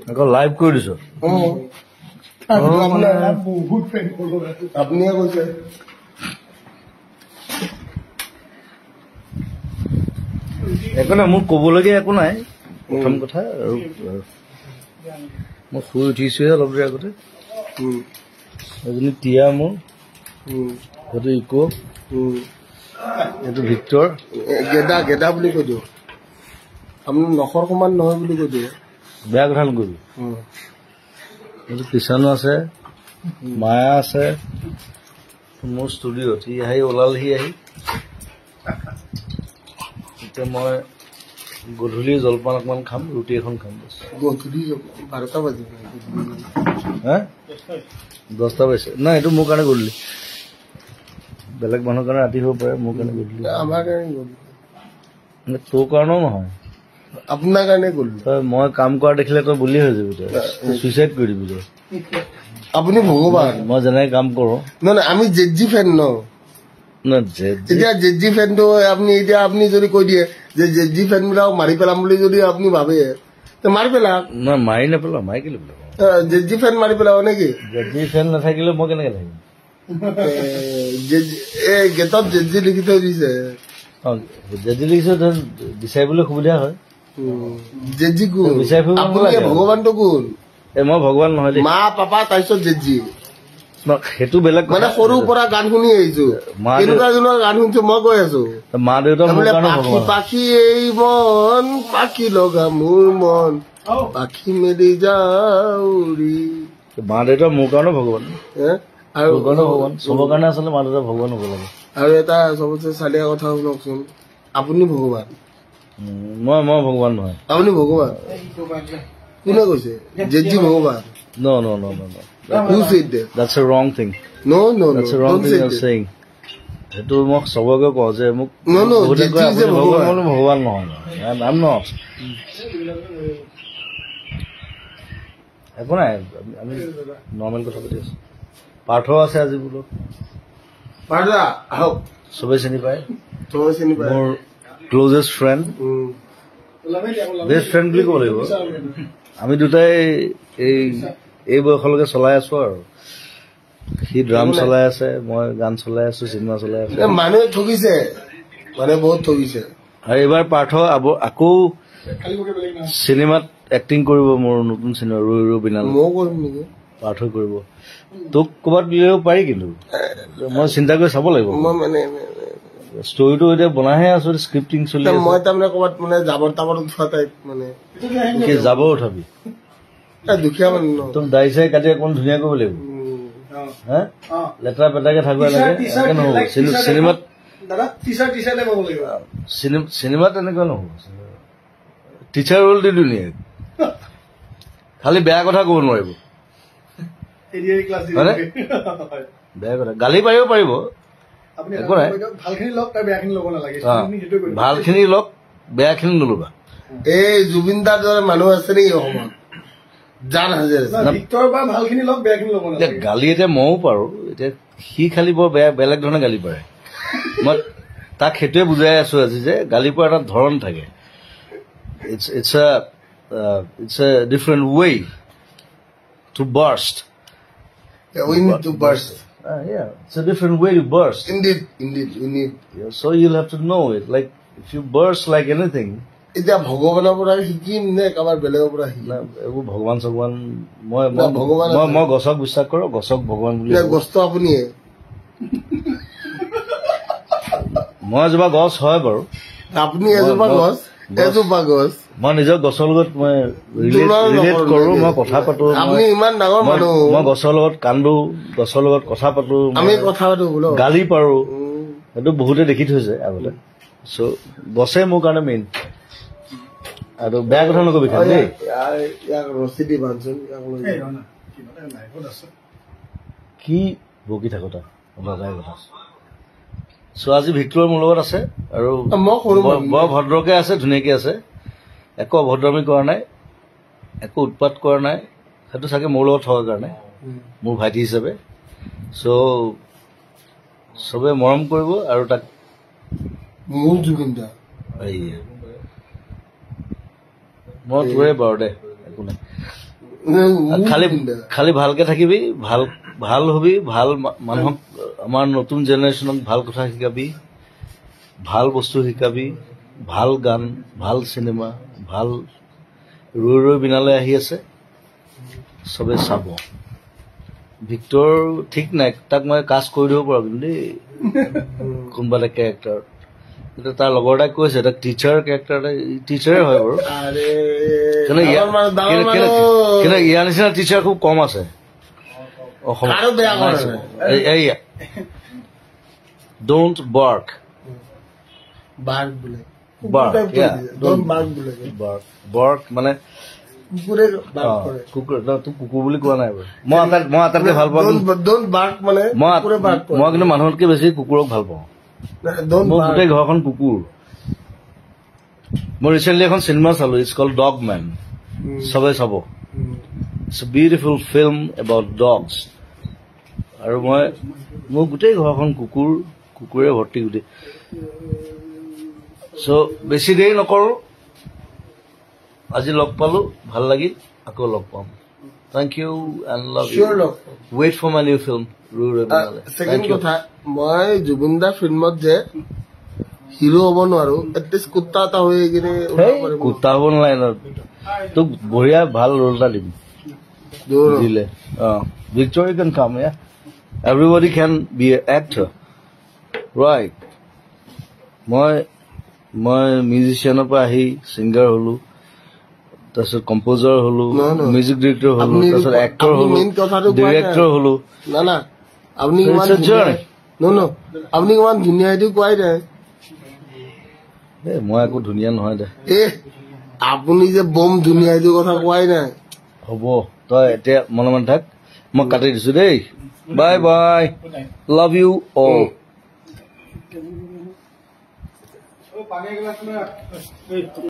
আকৌ লাইভ কৰি দিছো আপুনিয়ে কৈছে একো নাই মোক ক'বলগীয়া একো নাই প্ৰথম কথা আৰু মই শুই উঠিছোহে অলপ দেৰি আগতে এজনী টিয়া মোৰ সেইটো ইকো এইটো ভিক্টৰ গেদা গেদা বুলি কৈ দিওঁ আপুনি নখৰ সমান নহয় বুলি কৈ দিয়ে বেয়া কথা নকবি এইটো কিষাণো আছে মায়া আছে মোৰ ষ্টুডিঅ'ত সি আহি ওলালহি আহি এতিয়া মই গধূলি জলপান অকণমান খাম ৰুটি এখন খাম গধূলি 12টা বাজিব হা 10টা বাজিছে নাই এইটো মোৰ কাৰণে গধূলি বেলেগ মানুহৰ কাৰণে ৰাতি হ'ব পাৰে মোৰ কাৰণে গধূলি আমাৰ কাৰণে গধূলি তোৰ কাৰণেও নহয় আপোনাৰ কাৰণে গধূলি তই মই কাম কৰা দেখিলে তই বুলি হৈ যাবি তই চুইচাইড কৰি দিবি তই আপুনি ভগৱান মই যেনেকৈ কাম কৰোঁ নহয় আমি জেজি ফেন ন এতিয়া জেজি ফেনটো আপুনি যদি কৈ দিয়ে যে জেজি ফেন বিলাক মাৰি পেলাম বুলি যদি আপুনি ভাবে মাৰি পেলাওক নহয় মাৰি নেপেলাওঁ মাৰি কেলৈ পেলাওঁ জেজি ফেন মাৰি পেলাব নেকি জেজি ফেন নাথাকিলে মই কেনেকৈ থাকিম গেটত জেজি লিখি থৈ দিছে জেজি লিখিছে বিচাৰিবলৈ সুবিধা হয় জেজি কোন বিচাৰি ফুৰিব নালাগে ভগৱানটো কোন মই ভগৱান নহয় দেই মা পাপা তাৰপিছত জেজি সেইটো বেলেগ মানে সৰুৰ পৰা গান শুনি আহিছো এনেকুৱা এজনৰ গান শুনিছো মই কৈ আছো মা দেউতা পাখি পাখি এই মন পাখি লগা মোৰ মন পাখি মেলি যাউৰি মা দেউতা মোৰ কাৰণে ভগৱান আৰু ভগৱান চবৰ কাৰণে আচলতে মা দেউতা ভগৱান হ'ব লাগে আৰু এটা চবতছে চালীয়া কথা শুনকচোন আপুনি ভগৱান মই ভগৱান নহয় আপুনি ভগৱান কোনে কৈছে জেজি ভগৱান No. Who said that? That's a wrong thing. No. That's a wrong thing you're saying. সেইটো মোক চবকে কওঁ যে মোক ভগৱান নহয় I'm not. একো নাই আমি নৰ্মেল কথা পাতি আছো পাৰ্থ আছে আজি বোলো চবেই চিনি পায় মোৰ ক্লজেষ্ট ফ্ৰেণ্ড বেষ্ট ফ্ৰেণ্ড বুলি ক'ব লাগিব আমি দুটাই এই বয়সলৈকে চলাই আছো আৰু সি ড্ৰাম চলাই আছে মই গান চলাই আছো চিনেমা চলাই আছো মানুহে ঠগিছে মানে বহুত ঠগিছে আৰু এইবাৰ পাৰ্থ আকৌ চিনেমাত এক্টিং কৰিব মোৰ নতুন চিনেমা ৰৈ বিনাল ময়ো কৰিম নেকি পাৰ্থ কৰিব তোক ক'ৰবাত দিলেও পাৰি কিন্তু মই চিন্তা কৰি চাব লাগিব মই মানে ষ্টৰিটো এতিয়া বনাইহে আছো স্ক্ৰিপ্টিং চলি আছে মই তাৰমানে ক'ৰবাত মানে জাবৰ তাবৰ উঠোৱা টাইপ মানে জাবৰ উঠাবি দুখীয়া মানুহ তোক দাড়ি চাই কাটি অকণ ধুনীয়া কৰিব লাগিব হা লেতেৰা পেটাকে থাকিব লাগে এনেকে নহ'ব চিনেমাত তেনেকুৱা নহ'ব টিচাৰ ৰোল দি ধুনীয়া খালি বেয়া কথা ক'ব নোৱাৰিব বেয়া কথা গালি পাৰিব পাৰিব একো নাই ভালখিনি লওক বেয়াখিনি নল'বা এই জুবিন দাৰ দৰে মানুহ আছে নেকি অসমত গালি এতিয়া ময়ো পাৰো এতিয়া সি খালি বৰ বেয়া বেলেগ ধৰণে গালি পাৰে মই তাক সেইটোৱে বুজাই আছো আজি যে গালি পৰা এটা ধৰণ থাকে it's a different way to burst we need to burst it's a different way to burst indeed we need so you'll have to know it like if you burst like anything এতিয়া ভগৱানৰ পৰা শিকিম নে কাৰোবাৰ বেলেগৰ পৰা শিকিম এইবোৰ ভগৱান চগৱান মই গছক বিশ্বাস কৰো গছক ভগৱান বুলি গছটো আপুনিয়ে মই এজোপা গছ হয় বাৰু আপুনি এজোপা গছ মই নিজৰ গছৰ লগত মই ৰিলেট কৰো মই কথা পাতো আপুনি ইমান ডাঙৰ মানুহ মই গছৰ লগত কান্দো গছৰ লগত কথা পাতো আমি কথা পাতো গালি পাৰো সেইটো বহুতে দেখি থৈছে আগতে চ' গছে মোৰ কাৰণে মেইন আৰু বেয়া কথা নকবি খালি দেই কি বকি থাকো তাক লগাই কথা চ' আজি ভিক্টৰ মোৰ লগত আছে আৰু বৰ ভদ্ৰকে আছে ধুনীয়াকে আছে একো অভদ্ৰামি কৰা নাই একো উৎপাত কৰা নাই সেইটো চাগে মোৰ লগত থকাৰ কাৰণে মোৰ ভাইটি হিচাপে চ' চবে মৰম কৰিব আৰু তাক মোৰ জুবিন দা মই তোৰে বাৰু দে একো নাই খালি খালি ভালকে থাকিবি ভাল ভাল হবি ভাল মানুহক আমাৰ নতুন জেনেৰেশ্যনক ভাল কথা শিকাবি ভাল বস্তু শিকাবি ভাল গান ভাল চিনেমা ভাল ৰৈ ৰৈ বিনালৈ আহি আছে চবে চাব ভিক্টৰ ঠিক নাই তাক মই কাষ্ট কৰি দিব পাৰোঁ কিন্তু দেই কোনোবা এটা কেৰেক্টাৰ এতিয়া তাৰ লগৰ এটাই কৈছে এটা টিচাৰ কেৰেক্টাৰ এটা টিচাৰে হয় বাৰু কিন্তু ইয়াৰ নিচিনা টিচাৰ খুব কম আছে অসমত ডোণ্ট বাৰ্ক বাৰ্ক মানে কুকুৰ বুলি কোৱা নাই বাৰু মই আটাইতকৈ ভাল পাওঁ মই কিন্তু মানুহতকৈ বেছি কুকুৰক ভাল পাওঁ মোৰ গোটেই ঘৰখন কুকুৰ মই ৰিচেণ্টলি এখন চিনেমা চালো ইটছ কল্ড ডগ মেন চবে চাব it's a beautiful film about dogs আৰু মোৰ গোটেই ঘৰখন কুকুৰে ভৰ্তি গোটেই চ' বেছি দেৰি নকৰোঁ আজি লগ পালো ভাল লাগিল আকৌ লগ পাম thank you and love you wait for my new film second কথা মই জুবিন দা ফিল্মত যে হিৰো হ'ব নোৱাৰো এটলিষ্ট কুত্তা এটা হৈ কিনে কুত্তা হ'ব নালাগে তোক বঢ়িয়া ভাল ৰোল এটা দিম দিলে Victor can come everybody can be a actor right মই মিউজিচিয়ানৰ পৰা আহি ছিংগাৰ হলো তাৰপিছত কম্প'জাৰ হলো মিউজিক ডিৰেক্টৰ হলো তাৰপিছত এক্টৰ হলো ডিৰেক্টৰ হলো না আপুনি কিমান ধুনীয়া এইটো কোৱাই নাই মই একো ধুনীয়া নহয় দে আপুনি যে বম ধুনীয়া এইটো কথা কোৱাই নাই হ'ব তই এতিয়া মনে মনে থাক মই কাটি দিছো দেই bye bye love you all